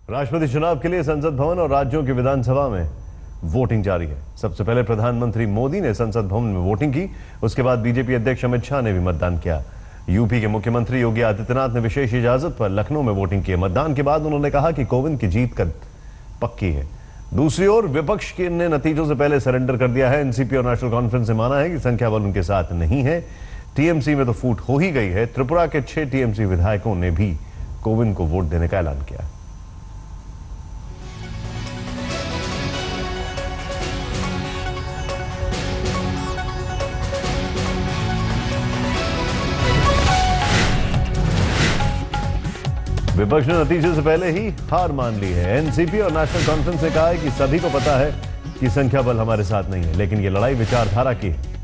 राष्ट्रपति चुनाव के लिए संसद भवन और राज्यों की विधानसभा में वोटिंग जारी है। सबसे पहले प्रधानमंत्री मोदी ने संसद भवन में वोटिंग की, उसके बाद बीजेपी अध्यक्ष अमित शाह ने भी मतदान किया। यूपी के मुख्यमंत्री योगी आदित्यनाथ ने विशेष इजाजत पर लखनऊ में वोटिंग की। मतदान के बाद उन्होंने कहा कि कोविंद की जीत पक्की है। दूसरी ओर विपक्ष ने नतीजों से पहले सरेंडर कर दिया है। एनसीपी और नेशनल कॉन्फ्रेंस ने माना है कि संख्या बल उनके साथ नहीं है। टीएमसी में तो फूट हो ही गई है। त्रिपुरा के 6 टीएमसी विधायकों ने भी कोविंद को वोट देने का ऐलान किया। विपक्ष ने नतीजे से पहले ही हार मान ली है। एनसीपी और नेशनल कॉन्फ्रेंस ने कहा है कि सभी को पता है कि संख्या बल हमारे साथ नहीं है, लेकिन यह लड़ाई विचारधारा की है।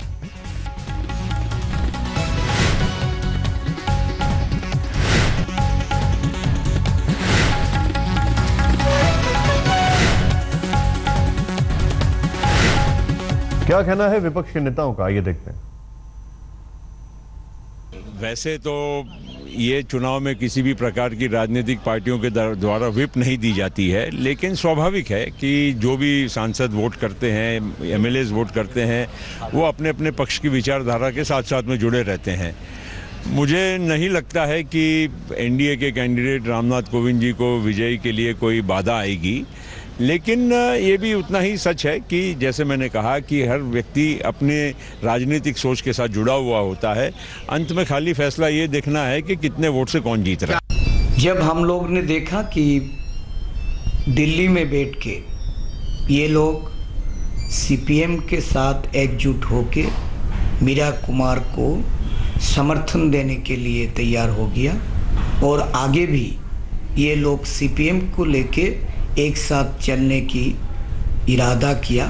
क्या कहना है विपक्ष के नेताओं का, आइए देखते हैं। वैसे तो ये चुनाव में किसी भी प्रकार की राजनीतिक पार्टियों के द्वारा व्हिप नहीं दी जाती है, लेकिन स्वाभाविक है कि जो भी सांसद वोट करते हैं, एमएलएज वोट करते हैं, वो अपने अपने पक्ष की विचारधारा के साथ साथ में जुड़े रहते हैं। मुझे नहीं लगता है कि एनडीए के कैंडिडेट रामनाथ कोविंद जी को विजयी के लिए कोई बाधा आएगी, लेकिन ये भी उतना ही सच है कि जैसे मैंने कहा कि हर व्यक्ति अपने राजनीतिक सोच के साथ जुड़ा हुआ होता है। अंत में खाली फैसला ये देखना है कि कितने वोट से कौन जीत रहा है। जब हम लोग ने देखा कि दिल्ली में बैठ के ये लोग सीपीएम के साथ एकजुट होके मीरा कुमार को समर्थन देने के लिए तैयार हो गया और आगे भी ये लोग सीपीएम को लेके एक साथ चलने की इरादा किया,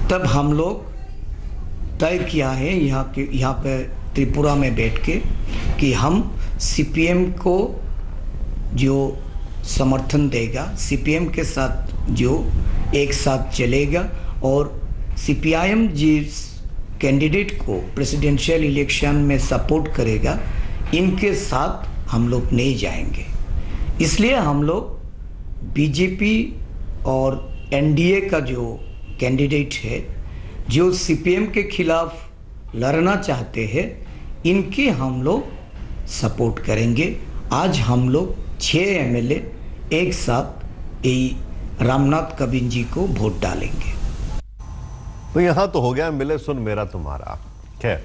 तब हम लोग तय किया है यहाँ पे त्रिपुरा में बैठ के कि हम सीपीएम को जो समर्थन देगा, सीपीएम के साथ जो एक साथ चलेगा और सीपीआईएम जिस कैंडिडेट को प्रेसिडेंशियल इलेक्शन में सपोर्ट करेगा, इनके साथ हम लोग नहीं जाएंगे। इसलिए हम लोग बीजेपी और एनडीए का जो कैंडिडेट है, जो सीपीएम के खिलाफ लड़ना चाहते हैं, इनके हम लोग सपोर्ट करेंगे। आज हम लोग 6 एमएलए एक साथ रामनाथ कोविंद जी को वोट डालेंगे। तो यहां तो हो गया मिले सुन मेरा तुम्हारा। खैर,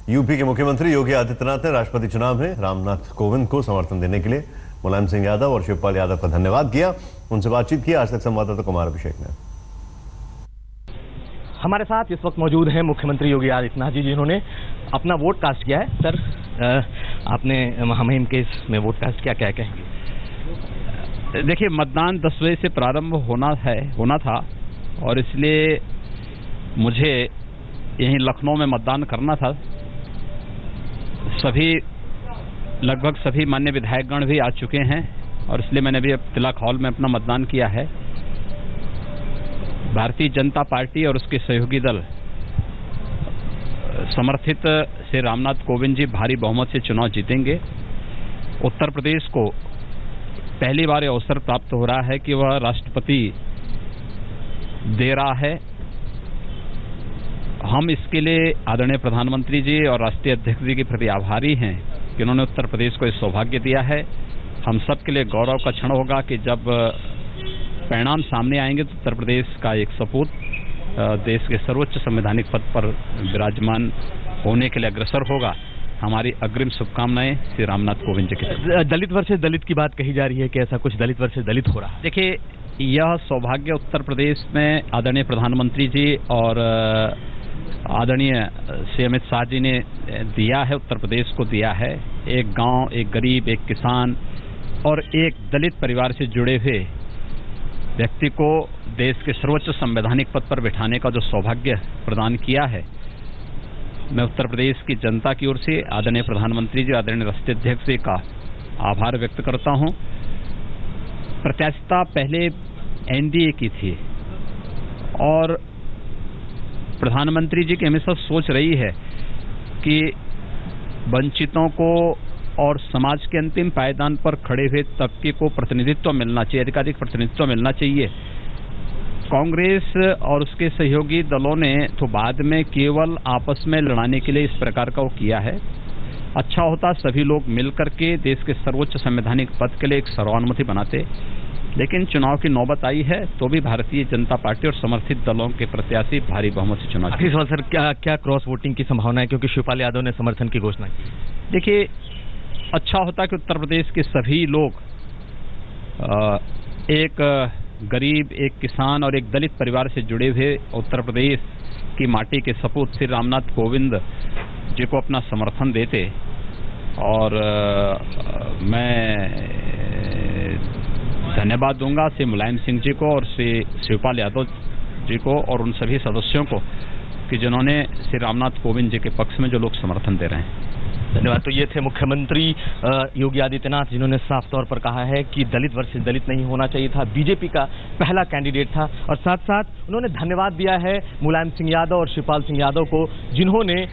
यूपी के मुख्यमंत्री योगी आदित्यनाथ ने राष्ट्रपति चुनाव में रामनाथ कोविंद को समर्थन देने के लिए मुलायम सिंह यादव और शिवपाल यादव का धन्यवाद किया। उनसे बातचीत की आज तक संवाददाता कुमार अभिषेक ने। हमारे साथ इस वक्त मौजूद हैं मुख्यमंत्री योगी आदित्यनाथ जी, जिन्होंने अपना वोट कास्ट किया है। सर, आपने महामहिम केस में वोट कास्ट किया, क्या कहेंगे? देखिए, मतदान 10 बजे से प्रारंभ होना था और इसलिए मुझे यहीं लखनऊ में मतदान करना था। लगभग सभी मान्य विधायकगण भी आ चुके हैं और इसलिए मैंने भी अब तिलक हॉल में अपना मतदान किया है। भारतीय जनता पार्टी और उसके सहयोगी दल समर्थित से रामनाथ कोविंद जी भारी बहुमत से चुनाव जीतेंगे। उत्तर प्रदेश को पहली बार यह अवसर प्राप्त हो रहा है कि वह राष्ट्रपति दे रहा है। हम इसके लिए आदरणीय प्रधानमंत्री जी और राष्ट्रीय अध्यक्ष जी के प्रति आभारी हैं कि उन्होंने उत्तर प्रदेश को इस सौभाग्य दिया है। हम सब के लिए गौरव का क्षण होगा कि जब परिणाम सामने आएंगे तो उत्तर प्रदेश का एक सपूत देश के सर्वोच्च संवैधानिक पद पर विराजमान होने के लिए अग्रसर होगा। हमारी अग्रिम शुभकामनाएं श्री रामनाथ कोविंद जी की। दलित वर्सेस दलित की बात कही जा रही है कि ऐसा कुछ दलित वर्सेस दलित हो रहा है? देखिए, यह सौभाग्य उत्तर प्रदेश में आदरणीय प्रधानमंत्री जी और आदरणीय श्री अमित शाह जी ने दिया है, उत्तर प्रदेश को दिया है। एक गांव, एक गरीब, एक किसान और एक दलित परिवार से जुड़े हुए व्यक्ति को देश के सर्वोच्च संवैधानिक पद पर बिठाने का जो सौभाग्य प्रदान किया है, मैं उत्तर प्रदेश की जनता की ओर से आदरणीय प्रधानमंत्री जी, आदरणीय राष्ट्रीय अध्यक्ष जी का आभार व्यक्त करता हूं। प्रत्याशिता पहले एनडीए की थी और प्रधानमंत्री जी की हमेशा सोच रही है कि वंचितों को और समाज के अंतिम पायदान पर खड़े हुए तबके को प्रतिनिधित्व मिलना चाहिए, अधिकाधिक प्रतिनिधित्व मिलना चाहिए। कांग्रेस और उसके सहयोगी दलों ने तो बाद में केवल आपस में लड़ाने के लिए इस प्रकार का वो किया है। अच्छा होता सभी लोग मिलकर के देश के सर्वोच्च संवैधानिक पद के लिए एक सर्वानुमति बनाते, लेकिन चुनाव की नौबत आई है तो भी भारतीय जनता पार्टी और समर्थित दलों के प्रत्याशी भारी बहुमत से चुनाव आखिरी सवाल सर, क्या क्रॉस वोटिंग की संभावना है, क्योंकि शिवपाल यादव ने समर्थन की घोषणा की? देखिए, अच्छा होता कि उत्तर प्रदेश के सभी लोग एक गरीब, एक किसान और एक दलित परिवार से जुड़े हुए उत्तर प्रदेश की माटी के सपूत श्री रामनाथ कोविंद जी को अपना समर्थन देते। और मैं धन्यवाद दूंगा श्री मुलायम सिंह जी को और श्री शिवपाल यादव जी को और उन सभी सदस्यों को कि जिन्होंने श्री रामनाथ कोविंद जी के पक्ष में जो लोग समर्थन दे रहे हैं। धन्यवाद। तो ये थे मुख्यमंत्री योगी आदित्यनाथ, जिन्होंने साफ तौर पर कहा है कि दलित वर्सेस दलित नहीं होना चाहिए था, बीजेपी का पहला कैंडिडेट था। और साथ साथ उन्होंने धन्यवाद दिया है मुलायम सिंह यादव और शिवपाल सिंह यादव को, जिन्होंने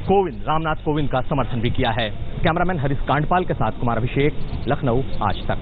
रामनाथ कोविंद का समर्थन भी किया है। कैमरामैन हरीश कांडपाल के साथ कुमार अभिषेक, लखनऊ आज तक।